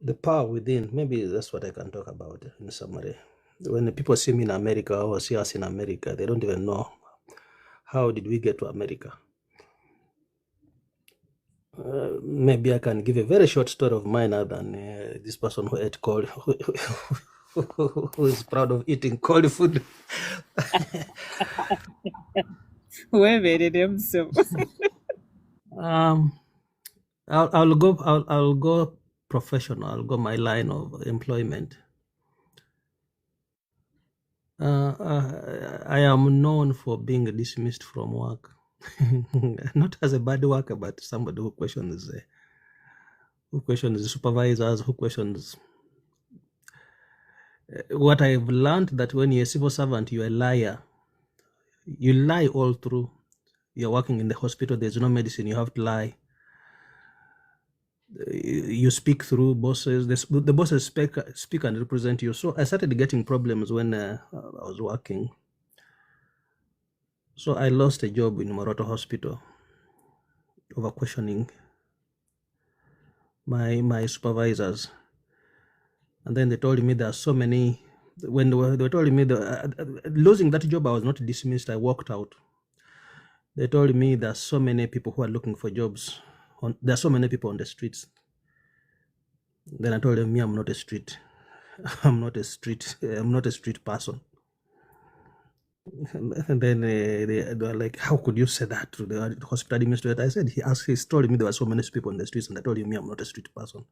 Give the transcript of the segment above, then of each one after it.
the power within. Maybe that's what I can talk about in summary. When the people see me in America or see us in America, they don't even know how did we get to America. Maybe I can give a very short story of mine other than this person who ate cold, who is proud of eating cold food. Weberere himself. um, I'll go professional. I'll go my line of employment. I am known for being dismissed from work, not as a bad worker, but somebody who questions the supervisors, who questions. What I've learned that when you're a civil servant, you're a liar. You lie all through. You're working in the hospital. There's no medicine. You have to lie. You speak through bosses. The bosses speak and represent you. So I started getting problems when I was working. So I lost a job in Moroto Hospital over questioning my supervisors. And then they told me there are so many. When they were telling me losing that job, I was not dismissed. I walked out. They told me there are so many people who are looking for jobs. There are so many people on the streets. Then I told them, me, I'm not a street. I'm not a street person. And then they were like, how could you say that to the hospital administrator? I said, he told me there were so many people on the streets, and I told him, me, I'm not a street person.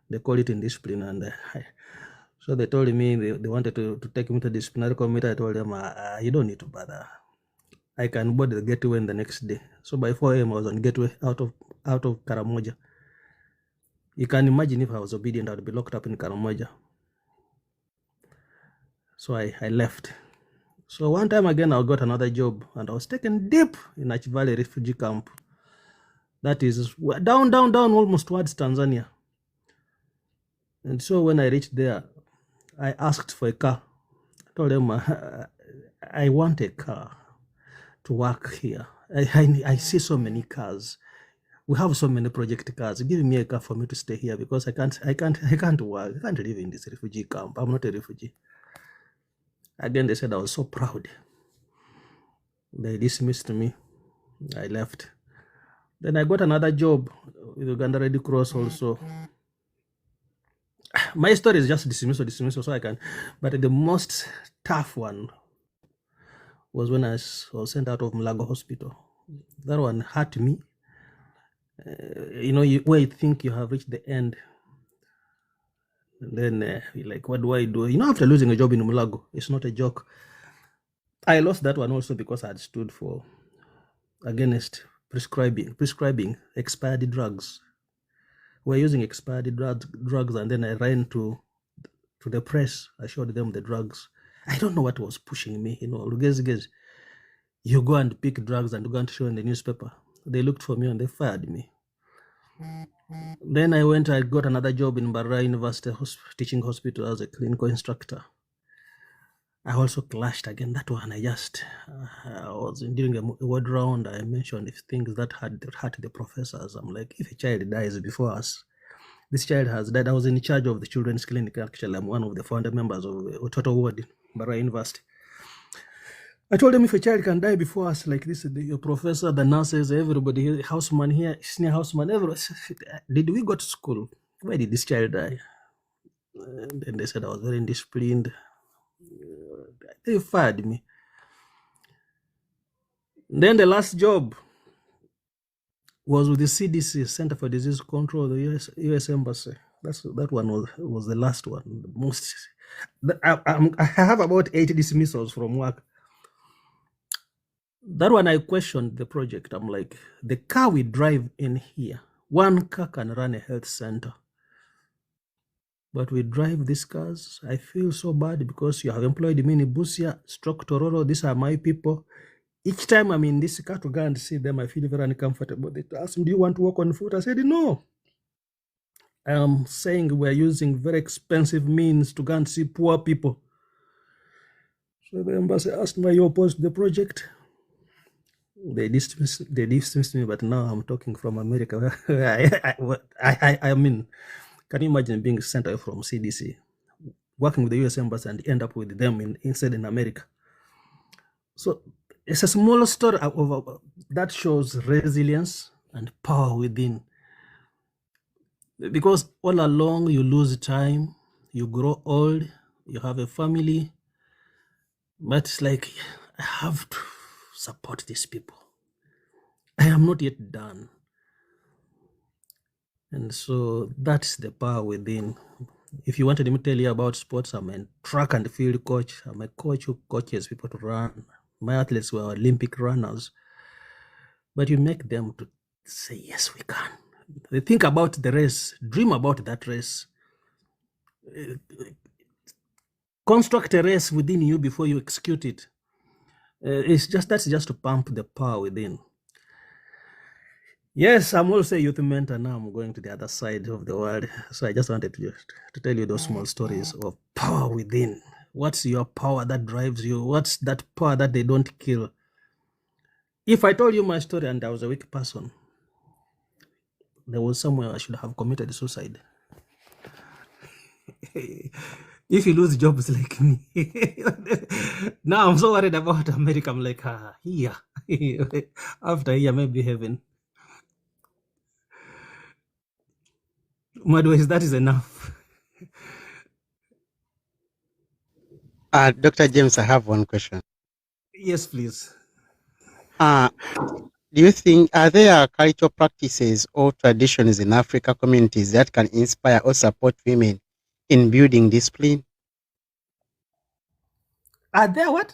They call it indiscipline, and so they told me they wanted to take me to the disciplinary committee. I told them, you don't need to bother. I can board the gateway the next day. So by 4 a.m. I was on gateway out of Karamoja. You can imagine if I was obedient, I would be locked up in Karamoja. So I left. So one time again, I got another job, and I was taken deep in Achi Valley refugee camp. That is down, almost towards Tanzania. And so when I reached there, I asked for a car. I told them, I want a car to work here. I see so many cars. We have so many project cars. Give me a car for me to stay here because I can't work. I can't live in this refugee camp. I'm not a refugee. Again, they said I was so proud. They dismissed me. I left. Then I got another job with Uganda Red Cross also. My story is just dismissal, so I can. But the most tough one was when I was sent out of Mulago Hospital. That one hurt me. Where you think you have reached the end. And then you're like, what do I do? After losing a job in Mulago, it's not a joke. I lost that one also because I had stood for against prescribing expired drugs. We're using expired drugs, and then I ran to the press. I showed them the drugs. I don't know what was pushing me. You go and pick drugs and go and show in the newspaper. They looked for me and they fired me. Then I got another job in Barra University teaching hospital as a clinical instructor. I also clashed again. That one, I was during a word round. I mentioned things that had hurt the professors. I'm like, if a child dies before us, this child has died. I was in charge of the children's clinic. Actually, I'm one of the founder members of Total Ward in Barra University. I told them if a child can die before us, like this, the professor, the nurses, everybody, houseman here, senior houseman, everybody, did we go to school? Why did this child die? And then they said I was very indisciplined. They fired me. Then the last job was with the CDC, Center for Disease Control, the US Embassy. That one was the last one. The most. I have about 8 dismissals from work. That one I questioned the project. I'm like, the car we drive in here, one car can run a health center. But we drive these cars. I feel so bad because you have employed me in Busia, Stroke Tororo. These are my people. Each time I'm in this car to go and see them, I feel very uncomfortable. They asked me, do you want to walk on foot? I said, no. I'm saying we're using very expensive means to go and see poor people. So the embassy asked me, are you opposed to the project? They dismissed me, but now I'm talking from America. I mean, Can you imagine being sent away from CDC, working with the US Embassy, and end up with them instead in America? So it's a small story that shows resilience and power within. Because all along you lose time, you grow old, you have a family, but it's like, I have to support these people. I am not yet done. And so that's the power within. If you wanted me to tell you about sports, I'm a track and field coach. I'm a coach who coaches people to run. My athletes were Olympic runners. But you make them to say, yes, we can. They think about the race, dream about that race. Construct a race within you before you execute it. That's just to pump the power within. Yes, I'm also a youth mentor now. I'm going to the other side of the world. So I just wanted to tell you those small stories of power within. What's your power that drives you? What's that power that they don't kill? If I told you my story and I was a weak person, there was somewhere I should have committed suicide. If you lose jobs like me, now I'm so worried about America. I'm like, here. After here, maybe heaven. Madways, that is enough. Dr. James, I have one question. Yes, please. Do you think, are there cultural practices or traditions in African communities that can inspire or support women in building discipline? Are there what?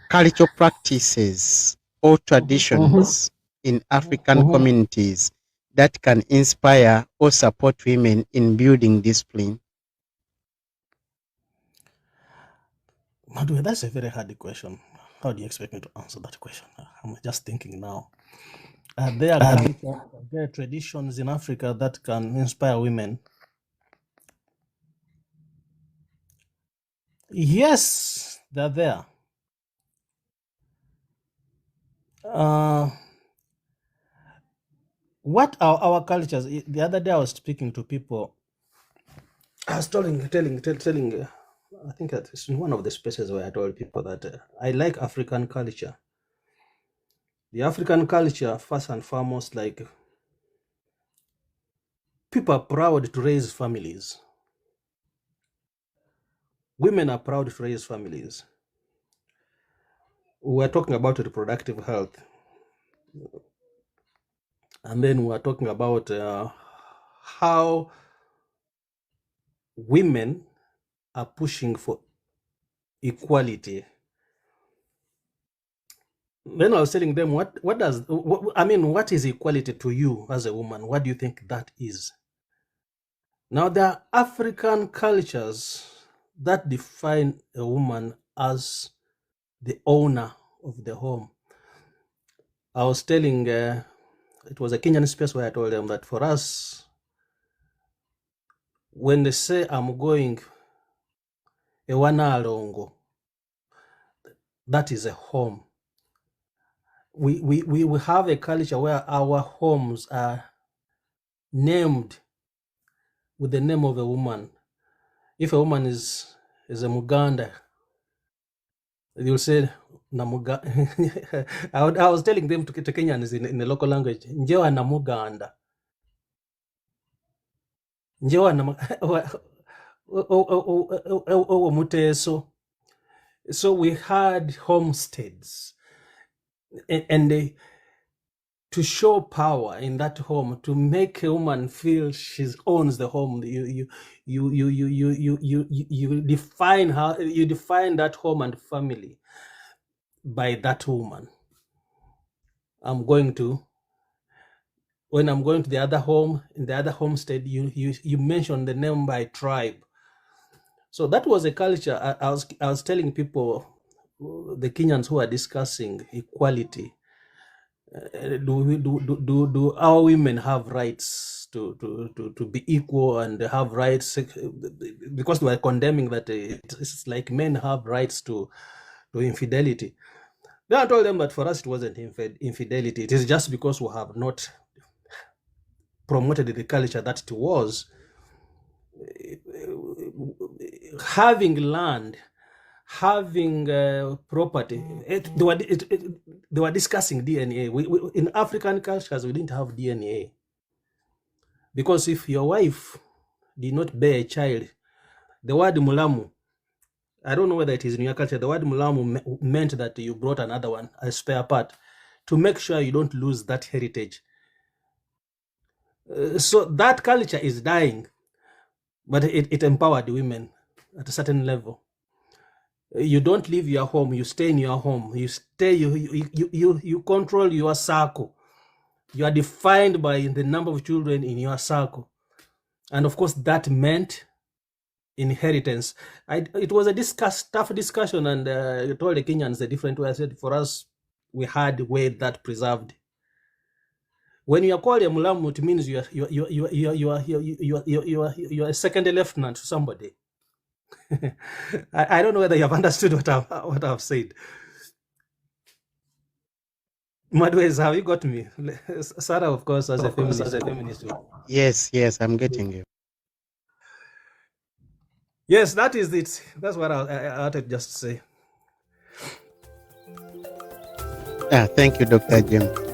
Cultural practices or traditions in African communities that can inspire or support women in building discipline? Madwe, that's a very hard question. How do you expect me to answer that question? I'm just thinking now. Are there traditions in Africa that can inspire women? Yes, they're there. What are our cultures? The other day I was speaking to people. I was telling. I think it's in one of the spaces where I told people that I like African culture. The African culture, first and foremost, like, people are proud to raise families. Women are proud to raise families. We're talking about reproductive health. And then we're talking about how women are pushing for equality. Then I was telling them, what is equality to you as a woman? What do you think that is? Now, there are African cultures that define a woman as the owner of the home. I was telling, it was a Kenyan space where I told them that for us, when they say I'm going Ewana Alongo, that is a home. We have a culture where our homes are named with the name of a woman. If a woman is a Muganda, you'll say Namuga. I was telling them to Kenyans in the local language, Njewa Namuganda. Njewa Muteso. So we had homesteads, and to show power in that home, to make a woman feel she owns the home. You define her, you define that home and family by that woman. When I'm going to the other home, in the other homestead, you mention the name by tribe. So that was a culture. I was telling people, the Kenyans who are discussing equality, do our women have rights to be equal and have rights? Because they were condemning that it's like men have rights to infidelity. Then I told them that for us it wasn't infidelity. It is just because we have not promoted the culture that it was, having land, having property. They were discussing DNA. In African cultures, we didn't have DNA. Because if your wife did not bear a child, the word mulamu, I don't know whether it is in your culture, the word mulamu meant that you brought another one, a spare part, to make sure you don't lose that heritage. So that culture is dying, but it empowered women at a certain level. You don't leave your home, you stay in your home, you stay, you control your circle. You are defined by the number of children in your circle. And of course, that meant inheritance. It was a tough discussion, and I told the Kenyans a different way. I said, for us, we had way that preserved. When you are called a mulamu, it means you are a second lieutenant to somebody. I don't know whether you have understood what I've said. Madways, have you got me? Sarah, of course, as a feminist. Yes, I'm getting you. Yes, that is it. That's what I wanted just to say. Thank you, Dr. Jim.